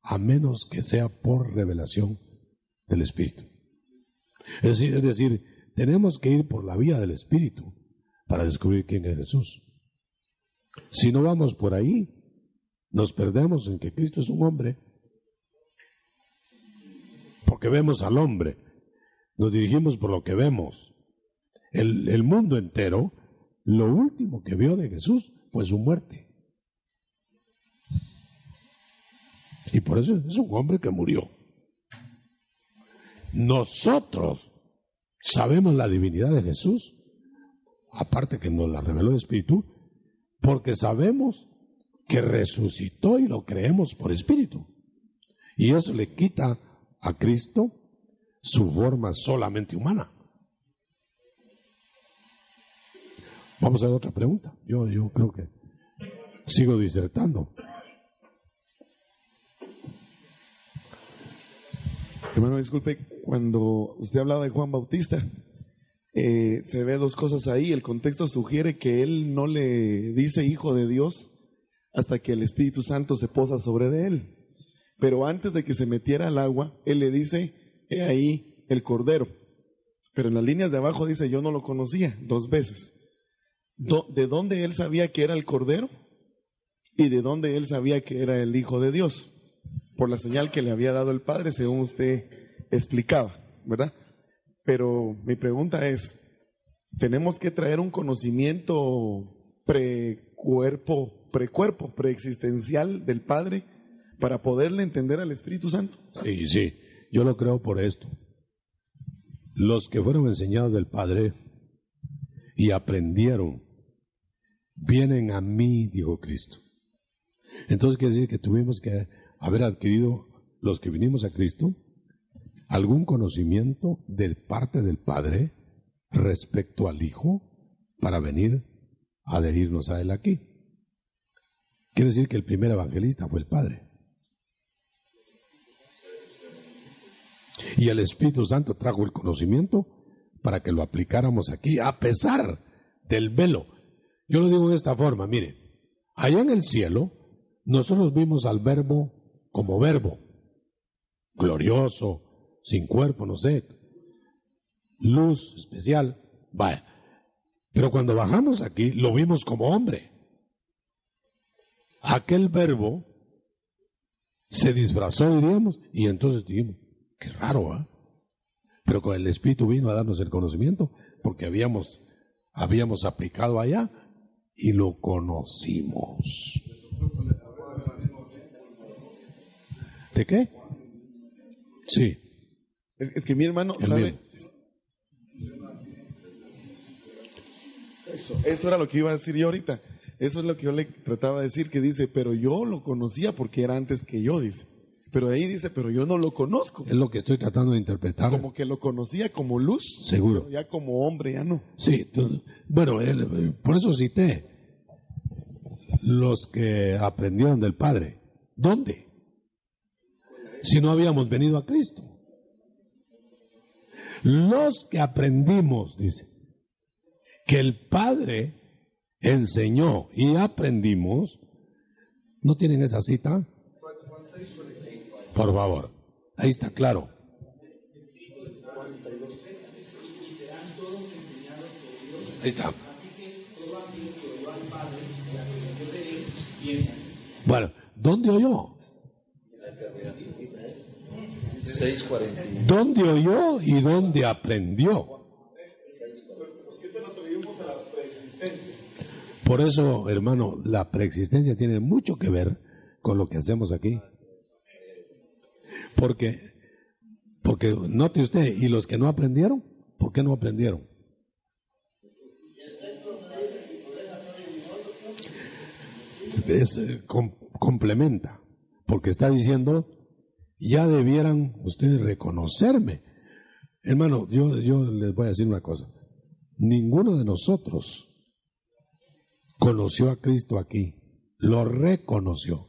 a menos que sea por revelación del Espíritu. Es decir, tenemos que ir por la vía del Espíritu para descubrir quién es Jesús. Si no vamos por ahí, nos perdemos en que Cristo es un hombre, porque vemos al hombre, nos dirigimos por lo que vemos. El mundo entero, lo último que vio de Jesús fue su muerte. Y por eso es un hombre que murió. Nosotros sabemos la divinidad de Jesús, aparte que nos la reveló el Espíritu, porque sabemos que resucitó y lo creemos por Espíritu. Y eso le quita a Cristo su forma solamente humana. Vamos a ver otra pregunta. Yo creo que sigo disertando. Hermano, disculpe, cuando usted hablaba de Juan Bautista, se ve 2 cosas ahí. El contexto sugiere que él no le dice hijo de Dios hasta que el Espíritu Santo se posa sobre de él. Pero antes de que se metiera al agua, él le dice, he ahí el Cordero. Pero en las líneas de abajo dice, yo no lo conocía, 2 veces. ¿De dónde él sabía que era el Cordero? ¿Y de dónde él sabía que era el Hijo de Dios? Por la señal que le había dado el Padre, según usted explicaba, ¿verdad? Pero mi pregunta es, ¿tenemos que traer un conocimiento precuerpo, preexistencial del Padre para poderle entender al Espíritu Santo? Sí, yo lo creo por esto. Los que fueron enseñados del Padre y aprendieron, vienen a mí, dijo Cristo. Entonces quiere decir que tuvimos que haber adquirido, los que vinimos a Cristo, algún conocimiento de parte del Padre respecto al Hijo para venir a adherirnos a Él aquí. Quiere decir que el primer evangelista fue el Padre. Y el Espíritu Santo trajo el conocimiento para que lo aplicáramos aquí, a pesar del velo. Yo lo digo de esta forma, mire, allá en el cielo, nosotros vimos al Verbo como Verbo, glorioso, sin cuerpo, no sé, luz especial, vaya. Pero cuando bajamos aquí, lo vimos como hombre. Aquel Verbo se disfrazó, diríamos, y entonces dijimos, qué raro, ¿eh? Pero con el Espíritu vino a darnos el conocimiento, porque habíamos aplicado allá y lo conocimos. ¿De qué? Sí. Es que mi hermano sabe. Eso era lo que iba a decir yo ahorita. Eso es lo que yo le trataba de decir, que dice, pero yo lo conocía porque era antes que yo, dice. Pero ahí dice, pero yo no lo conozco. Es lo que estoy tratando de interpretar. Como que lo conocía como luz. Seguro. Ya como hombre, ya no. Sí, bueno, por eso cité los que aprendieron del Padre. ¿Dónde? Si no habíamos venido a Cristo. Los que aprendimos, dice, que el Padre enseñó y aprendimos, ¿no tienen esa cita? Por favor, ahí está claro. Ahí está. Bueno, ¿dónde oyó? 6:40. ¿Dónde oyó y dónde aprendió? Por eso, hermano, la preexistencia tiene mucho que ver con lo que hacemos aquí. Porque note usted, ¿y los que no aprendieron? ¿Por qué no aprendieron? Complementa, porque está diciendo, ya debieran ustedes reconocerme. Hermano, yo les voy a decir una cosa. Ninguno de nosotros conoció a Cristo aquí, lo reconoció.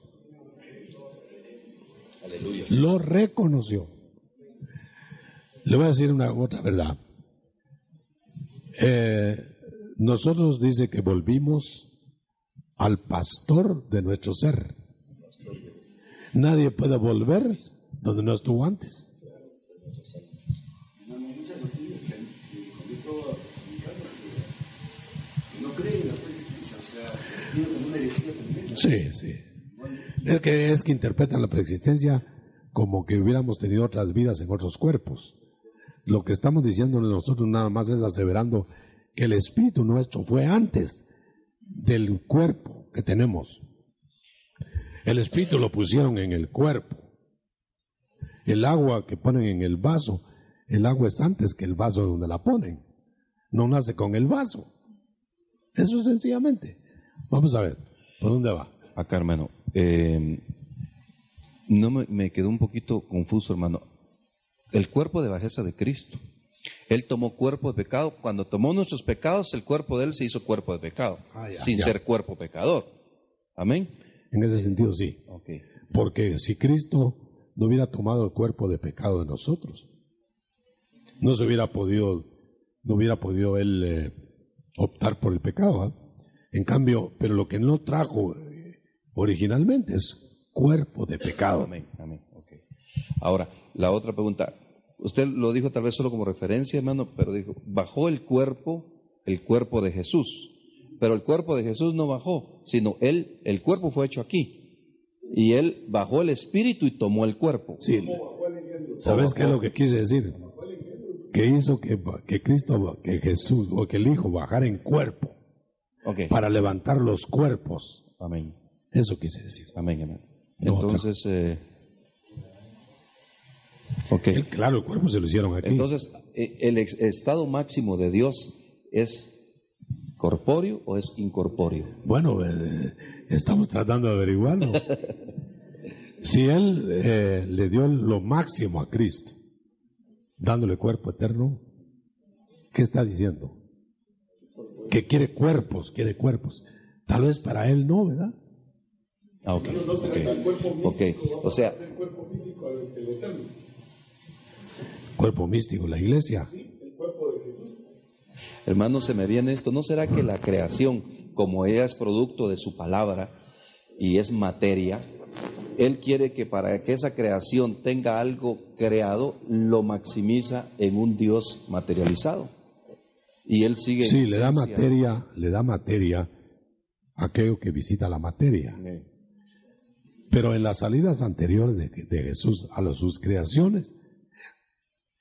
Aleluya. Lo reconoció. Le voy a decir otra verdad. Nosotros dice que volvimos al pastor de nuestro ser. Nadie puede volver donde no estuvo antes. Muchas noticias que yo estaba comunicando que no creen en la preexistencia, o sea, tienen como una herejía también. Sí, sí. Es que interpretan la preexistencia como que hubiéramos tenido otras vidas en otros cuerpos. Lo que estamos diciendo nosotros nada más es aseverando que el espíritu nuestro fue antes del cuerpo que tenemos. El espíritu lo pusieron en el cuerpo. El agua que ponen en el vaso, el agua es antes que el vaso donde la ponen. No nace con el vaso. Eso es sencillamente. Vamos a ver, ¿por dónde va? Acá, hermano. No me quedó un poquito confuso, hermano. El cuerpo de bajeza de Cristo. Él tomó cuerpo de pecado. Cuando tomó nuestros pecados, el cuerpo de Él se hizo cuerpo de pecado, sin ser cuerpo pecador. Amén. En ese sentido, sí. Okay. Porque si Cristo no hubiera tomado el cuerpo de pecado de nosotros, no hubiera podido Él optar por el pecado. ¿Eh? En cambio, pero lo que no trajo originalmente es cuerpo de pecado. Amén, amén. Okay. Ahora, la otra pregunta. Usted lo dijo tal vez solo como referencia, hermano, pero dijo, bajó el cuerpo de Jesús. Pero el cuerpo de Jesús no bajó, sino el cuerpo fue hecho aquí. Y Él bajó el espíritu y tomó el cuerpo. Sí. ¿Sabes qué es lo que quise decir? Que hizo que Cristo, que Jesús o que el Hijo bajara en cuerpo. Okay. Para levantar los cuerpos. Amén. Eso quise decir. Amén, amén. No, entonces, okay. Claro, el cuerpo se lo hicieron aquí. Entonces, ¿el estado máximo de Dios es corpóreo o es incorpóreo? Bueno, estamos tratando de averiguarlo. Si Él le dio lo máximo a Cristo, dándole cuerpo eterno, ¿Qué está diciendo? Que quiere cuerpos. Tal vez para él no, ¿verdad? Ah, ok. O sea, Cuerpo místico, la iglesia. hermano, se me viene esto. ¿No será que la creación, como ella es producto de su palabra y es materia, Él quiere que para que esa creación tenga algo creado, lo maximiza en un Dios materializado? Y Él sigue. Sí, le da materia a aquello que visita la materia. Pero en las salidas anteriores de Jesús a sus creaciones,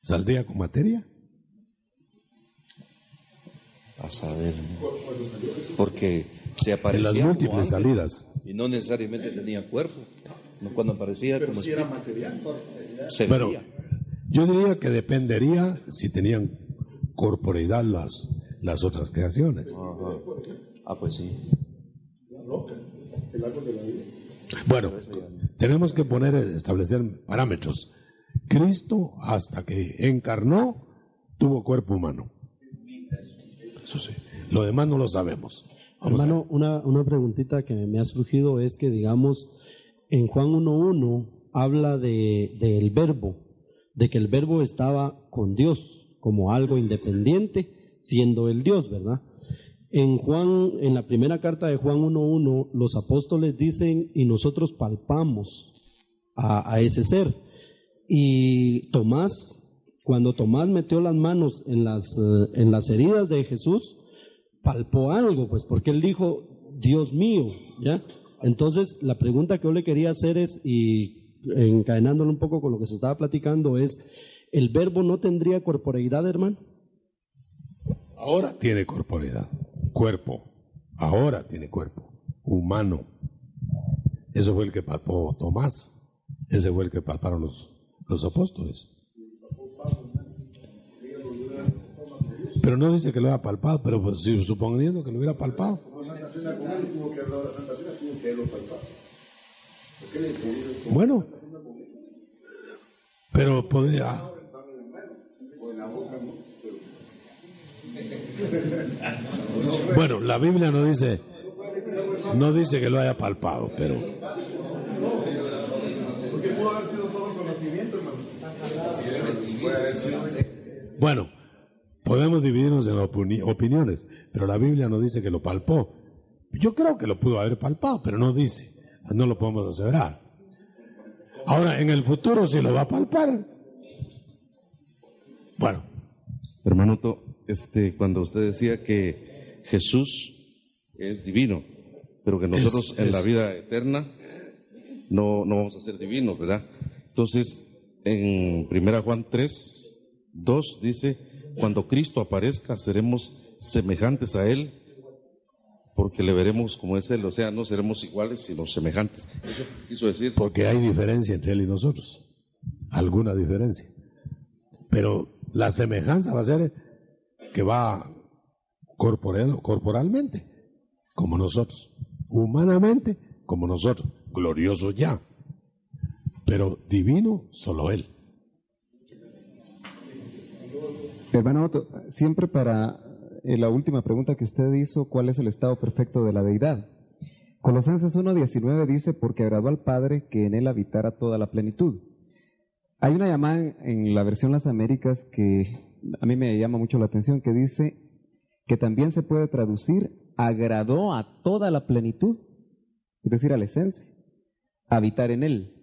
¿saldría con materia? A saber, porque se aparecía en las múltiples salidas. Y no necesariamente tenía cuerpo. Cuando aparecía, pero como si era material. se Pero veía. yo diría que dependería si tenían corporeidad las otras creaciones. Ajá. Ah, pues sí. Bueno, tenemos que establecer parámetros. Cristo, hasta que encarnó, tuvo cuerpo humano. Eso sí. Lo demás no lo sabemos. Hermano, una preguntita que me ha surgido es que, digamos, en Juan 1.1 habla del verbo, de que el verbo estaba con Dios como algo independiente, siendo el Dios, ¿verdad? En la primera carta de Juan 1.1, los apóstoles dicen, y nosotros palpamos a ese ser. Y Tomás, cuando Tomás metió las manos en las heridas de Jesús, palpó algo, pues, porque él dijo, Dios mío, ¿ya? Entonces, la pregunta que yo le quería hacer es, y encadenándolo un poco con lo que se estaba platicando, es, ¿el verbo no tendría corporeidad, hermano? Ahora tiene corporeidad, cuerpo. Ahora tiene cuerpo, humano. Eso fue el que palpó Tomás. Ese fue el que palparon los apóstoles. Pero no dice que lo haya palpado, pero pues, suponiendo que lo hubiera palpado. Bueno, pero podría. Bueno, la Biblia no dice que lo haya palpado, pero. Porque pudo haber sido todo conocimiento, hermano. Bueno, podemos dividirnos en opiniones, pero la Biblia no dice que lo palpó. Yo creo que lo pudo haber palpado, pero no dice. No lo podemos aseverar. Ahora, en el futuro, si lo va a palpar. Bueno. Hermano, cuando usted decía que Jesús es divino, pero que nosotros en la vida eterna no vamos a ser divinos, ¿verdad? Entonces, en 1 Juan 3:2 dice, cuando Cristo aparezca seremos semejantes a Él, porque le veremos como es Él, o sea, no seremos iguales, sino semejantes. Eso quiso decir. Porque hay diferencia entre Él y nosotros, alguna diferencia. Pero la semejanza va a ser que va corporalmente, como nosotros, humanamente, como nosotros, glorioso ya, pero divino solo Él. Hermano Otto, siempre para la última pregunta que usted hizo, ¿cuál es el estado perfecto de la deidad? Colosenses 1:19 dice, porque agradó al Padre que en Él habitara toda la plenitud. Hay una llamada en la versión Las Américas que a mí me llama mucho la atención, que dice que también se puede traducir, agradó a toda la plenitud, es decir, a la esencia, habitar en Él.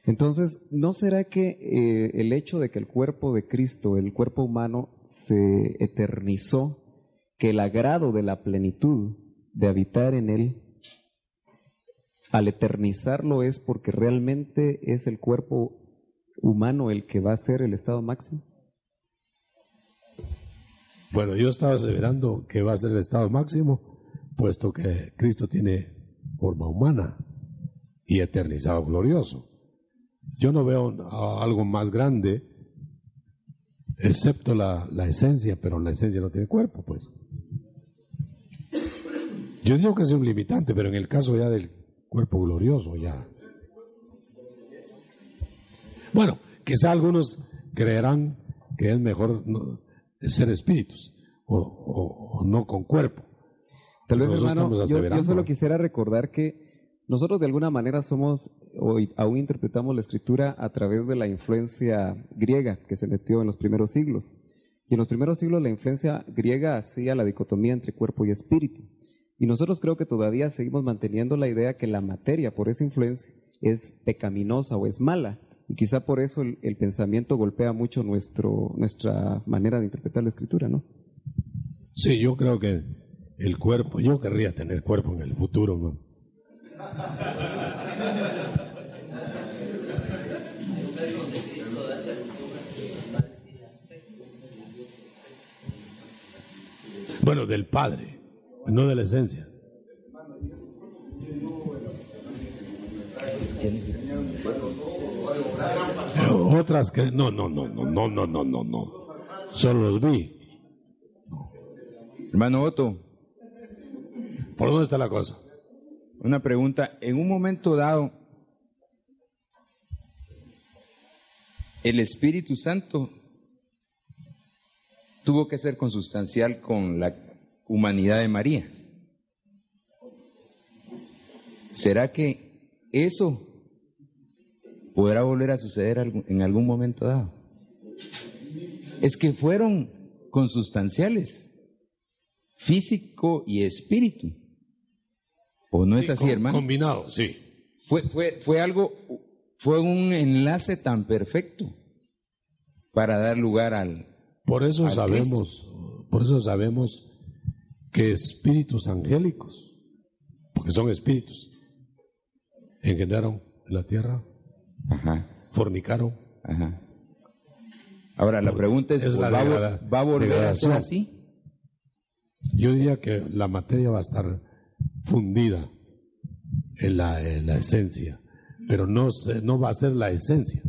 Entonces, ¿no será que el hecho de que el cuerpo de Cristo, el cuerpo humano, se eternizó, que el agrado de la plenitud de habitar en Él, al eternizarlo es porque realmente es el cuerpo humano el que va a ser el estado máximo? Bueno, yo estaba aseverando que va a ser el estado máximo, puesto que Cristo tiene forma humana y eternizado glorioso. Yo no veo algo más grande, excepto la esencia, pero la esencia no tiene cuerpo, pues. Yo digo que es un limitante, pero en el caso ya del cuerpo glorioso, ya. Bueno, quizá algunos creerán que es mejor ser espíritus, o no con cuerpo. Tal vez, Nosotros hermano, estamos yo aseverando. solo quisiera recordar que nosotros de alguna manera somos, o aún interpretamos la Escritura a través de la influencia griega que se metió en los primeros siglos. Y en los primeros siglos la influencia griega hacía la dicotomía entre cuerpo y espíritu. Y nosotros creo que todavía seguimos manteniendo la idea que la materia, por esa influencia, es pecaminosa o es mala. Y quizá por eso el pensamiento golpea mucho nuestra manera de interpretar la Escritura, ¿no? Sí, yo creo que el cuerpo, yo querría tener cuerpo en el futuro, ¿no? Bueno, del Padre, no de la esencia. Otras que no. Solo los vi. Hermano Otto, ¿Por dónde está la cosa? una pregunta. En un momento dado, el Espíritu Santo tuvo que ser consustancial con la humanidad de María. ¿Será que eso podrá volver a suceder en algún momento dado? Es que fueron consustanciales, físico y espíritu. ¿O no es así, hermano? Combinado, sí. Fue un enlace tan perfecto para dar lugar al Por eso al sabemos que espíritus angélicos, porque son espíritus, engendraron la tierra, fornicaron. Ajá. Ahora la pregunta es, la ¿va a volver a ser degradación. así? Yo diría que la materia va a estar fundida en la esencia, pero no va a ser la esencia.